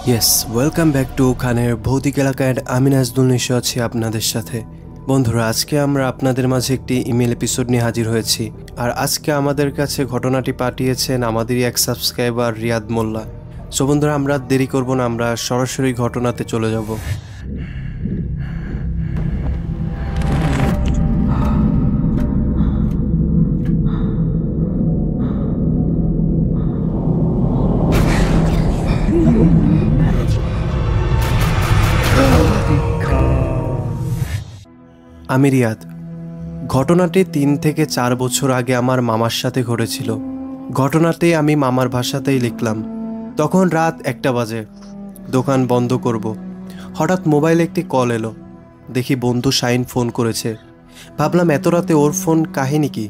Yes, welcome back to খানের ভৌতিক এলাকা অ্যান্ড আমি নাজদুল নিশো আছি আপনাদের সাথে। বন্ধুরা, আজকে আমরা আপনাদের মাঝে একটি ইমেল এপিসোড নিয়ে হাজির হয়েছি। আর আজকে আমাদের কাছে ঘটনাটি পাঠিয়েছেন আমাদেরই এক সাবস্ক্রাইবার রিয়াদ মোল্লা। সো বন্ধুরা, আমরা দেরি করব না, আমরা সরাসরি ঘটনাতে চলে যাব। আমি রিয়াদ। ঘটনাটি 3 থেকে 4 বছর আগে আমার মামার সাথে ঘটেছিল। ঘটনাতে আমি মামার ভাষাতেই লিখলাম। তখন রাত 1টা বাজে, দোকান বন্ধ করব। হঠাৎ মোবাইলে একটি কল এলো। দেখি বন্ধু শাইন ফোন করেছে। ভাবলাম এত রাতে ওর ফোন, কাহিনী কি?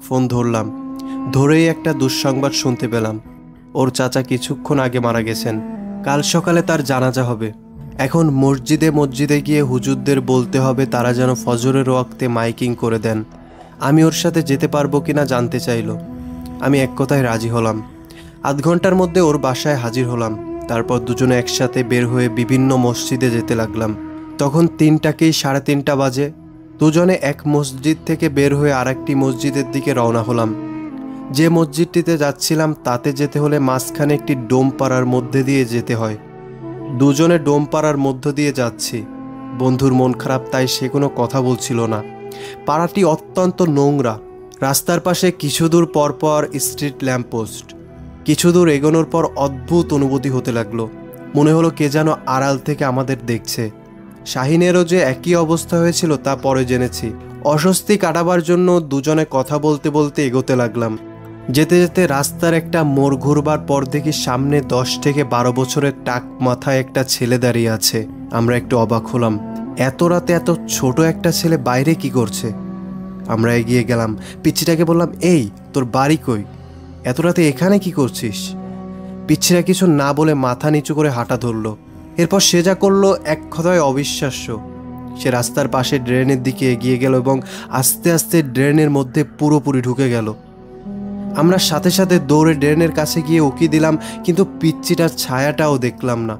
ফোন ধরলাম। ধরেই একটা দুঃসংবাদ শুনতে পেলাম। ওর চাচা কিছুক্ষণ আগে মারা গেছেন। কাল সকালে তার জানাজা হবে। এখন মসজিদে গিয়ে হুজুরদের বলতে হবে তারা যেন ফজরের ওয়াক্তে মাইকিং করে দেন। আমি ওর সাথে যেতে পারবো কিনা জানতে চাইলো। আমি এক কথায় রাজি হলাম। আধ ঘন্টার মধ্যে ওর বাসায় হাজির হলাম। তারপর দুজনে একসাথে বের হয়ে বিভিন্ন মসজিদে যেতে লাগলাম। তখন 3টাকেই 3:30 বাজে। দুজনে এক মসজিদ থেকে বের হয়ে আরেকটি মসজিদের দিকে রওনা হলাম। যে মসজিদটিতে যাচ্ছিলাম তাতে যেতে হলে মাঝখানে একটি ডোম পাড়ার মধ্যে দিয়ে যেতে হয়। দুজনে ডোম পাড়ার মধ্য দিয়ে যাচ্ছি। বন্ধুর মন খারাপ, তাই সে কোনো কথা বলছিল না। পাড়াটি অত্যন্ত নোংরা। রাস্তার পাশে কিছু দূর পর পর স্ট্রিট ল্যাম্পপোস্ট। কিছু দূর এগোনোর পর অদ্ভুত অনুভূতি হতে লাগলো। মনে হলো কে যেন আড়াল থেকে আমাদের দেখছে। শাহিনেরও যে একই অবস্থা হয়েছিল তা পরে জেনেছি। অস্বস্তি কাটাবার জন্য দুজনে কথা বলতে বলতে এগোতে লাগলাম। যেতে যেতে রাস্তার একটা মোড় ঘুরবার পর দেখি সামনে 10 থেকে 12 বছরের টাক মাথায় একটা ছেলে দাঁড়িয়ে আছে। আমরা একটু অবাক হলাম। এত রাতে এত ছোট একটা ছেলে বাইরে কি করছে? আমরা এগিয়ে গেলাম। পিচ্ছিটাকে বললাম, এই তোর বাড়ি কই? এত রাতে এখানে কি করছিস? পিচ্ছিরা কিছু না বলে মাথা নিচু করে হাঁটা ধরলো। এরপর সে যা করলো এক কথায় অবিশ্বাস্য। সে রাস্তার পাশে ড্রেনের দিকে এগিয়ে গেল এবং আস্তে আস্তে ড্রেনের মধ্যে পুরোপুরি ঢুকে গেল। আমরা সাথে সাথে দৌড়ে ড্রেনের কাছে গিয়ে উকি দিলাম, কিন্তু পিচ্চিটার ছায়াটাও দেখলাম না।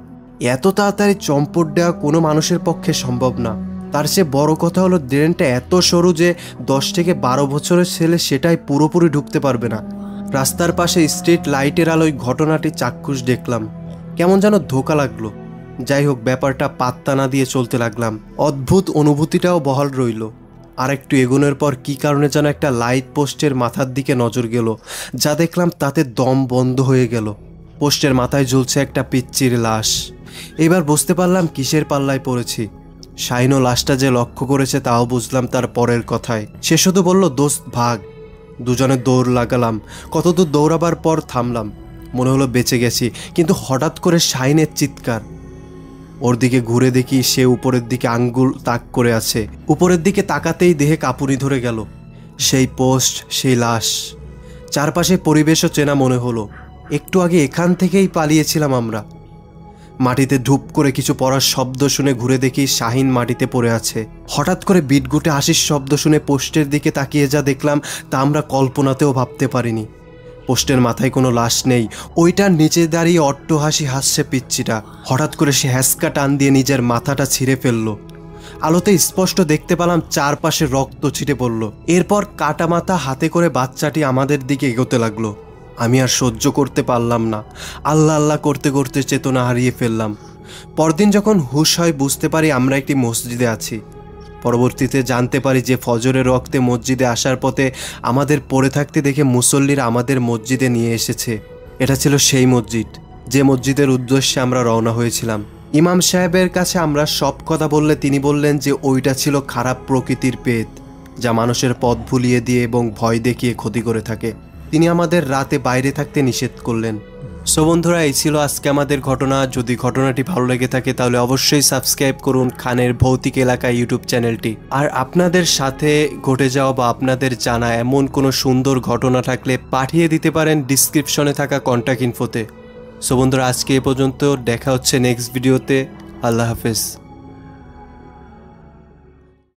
এত তাড়াতাড়ি চম্পট দেওয়া কোনো মানুষের পক্ষে সম্ভব না। তার চেয়ে বড় কথা হলো ড্রেনটা এত সরু যে 10 থেকে 12 বছরের ছেলে সেটাই পুরোপুরি ঢুকতে পারবে না। রাস্তার পাশে স্ট্রিট লাইটের আলোয় ঘটনাটি চাক্ষুষ দেখলাম। কেমন যেন ধোকা লাগলো। যাই হোক, ব্যাপারটা পাত্তা না দিয়ে চলতে লাগলাম। অদ্ভুত অনুভূতিটাও বহাল রইল। আর একটু এগোনোর পর কী কারণে যেন একটা লাইট পোস্টের মাথার দিকে নজর গেল। যা দেখলাম তাতে দম বন্ধ হয়ে গেল। পোস্টের মাথায় ঝুলছে একটা পিচ্চির লাশ। এবার বুঝতে পারলাম কিসের পাল্লায় পড়েছি। শাইনও লাশটা যে লক্ষ্য করেছে তাও বুঝলাম তার পরের কথায়। সে শুধু বলল, দোস্ত ভাগ। দুজনে দৌড় লাগালাম। কতদূর দৌড়াবার পর থামলাম। মনে হলো বেঁচে গেছি, কিন্তু হঠাৎ করে শাইনের চিৎকার। ওর দিকে ঘুরে দেখি সে উপরের দিকে আঙ্গুল তাক করে আছে। উপরের দিকে তাকাতেই দেহে কাঁপুনি ধরে গেল। সেই পোস্ট, সেই লাশ, চারপাশে পরিবেশও চেনা মনে হলো। একটু আগে এখান থেকেই পালিয়েছিলাম আমরা। মাটিতে ধূপ করে কিছু পড়ার শব্দ শুনে ঘুরে দেখি শাহিন মাটিতে পড়ে আছে। হঠাৎ করে বিটগুটে হাসির শব্দ শুনে পোস্টের দিকে তাকিয়ে যা দেখলাম তা আমরা কল্পনাতেও ভাবতে পারিনি। পোস্টের মাথায় কোনো লাশ নেই। ওইটার নিচে দাঁড়িয়ে অট্টহাসি হাসছে পিচ্চিটা। হঠাৎ করে সে হ্যাঁচকা টান দিয়ে নিজের মাথাটা ছিঁড়ে ফেললো। আলোতে স্পষ্ট দেখতে পেলাম চারপাশে রক্ত ছিটে পড়ল। এরপর কাটা মাথা হাতে করে বাচ্চাটি আমাদের দিকে এগোতে লাগলো। আমি আর সহ্য করতে পারলাম না। আল্লাহ আল্লাহ করতে করতে চেতনা হারিয়ে ফেললাম। পরদিন যখন হুঁশ হয় বুঝতে পারি আমরা একটি মসজিদে আছি। পরবর্তীতে জানতে পারি যে ফজরের ওয়াক্তে মসজিদে আসার পথে আমাদের পড়ে থাকতে দেখে মুসল্লিরা আমাদের মসজিদে নিয়ে এসেছে। এটা ছিল সেই মসজিদ যে মসজিদের উদ্দেশ্যে আমরা রওনা হয়েছিলাম। ইমাম সাহেবের কাছে আমরা সব কথা বললে তিনি বললেন যে ওইটা ছিল খারাপ প্রকৃতির পেট, যা মানুষের পথ ভুলিয়ে দিয়ে এবং ভয় দেখিয়ে ক্ষতি করে থাকে। তিনি আমাদের রাতে বাইরে থাকতে নিষেধ করলেন। সো বন্ধুরা, এই ছিল আজকে আমাদের ঘটনা। যদি ঘটনাটি ভালো লেগে থাকে তাহলে অবশ্যই সাবস্ক্রাইব করুন খানের ভৌতিক এলাকা ইউটিউব চ্যানেলটি। আর আপনাদের সাথে ঘটে যাওয়া বা আপনাদের জানা এমন কোনো সুন্দর ঘটনা থাকলে পাঠিয়ে দিতে পারেন ডিসক্রিপশনে থাকা কন্ট্যাক্ট ইনফোতে। সো বন্ধুরা, আজকে এ পর্যন্ত। দেখা হচ্ছে নেক্সট ভিডিওতে। আল্লাহ হাফেজ।